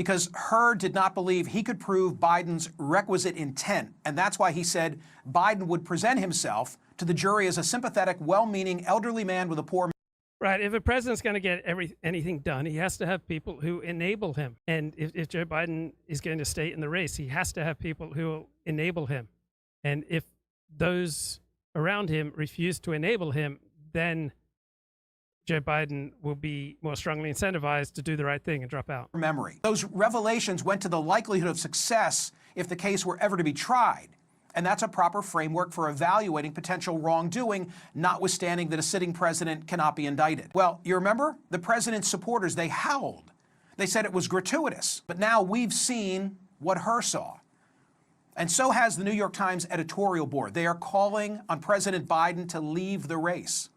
because Hur did not believe he could prove Biden's requisite intent. And that's why he said Biden would present himself to the jury as a sympathetic, well-meaning elderly man with a poor. Right. If a president's going to get anything done, he has to have people who enable him. And if Joe Biden is going to stay in the race, he has to have people who will enable him. And if those around him refuse to enable him, then Joe Biden will be more strongly incentivized to do the right thing and drop out. Memory. Those revelations went to the likelihood of success if the case were ever to be tried. And that's a proper framework for evaluating potential wrongdoing, notwithstanding that a sitting president cannot be indicted. Well, you remember? The president's supporters, they howled. They said it was gratuitous. But now we've seen what Hur saw. And so has the New York Times editorial board. They are calling on President Biden to leave the race.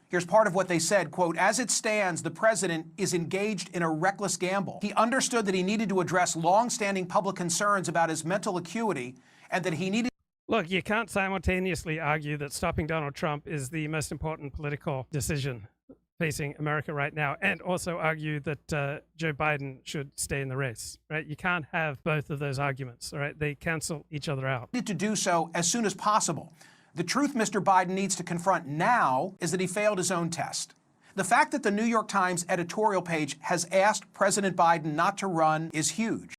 Here's part of what they said, quote, "As it stands, the president is engaged in a reckless gamble. He understood that he needed to address long-standing public concerns about his mental acuity and that he needed..." Look, you can't simultaneously argue that stopping Donald Trump is the most important political decision facing America right now, and also argue that Joe Biden should stay in the race, right? You can't have both of those arguments, all right? They cancel each other out. To do so as soon as possible. The truth Mr. Biden needs to confront now is that he failed his own test. The fact that the New York Times editorial page has asked President Biden not to run is huge.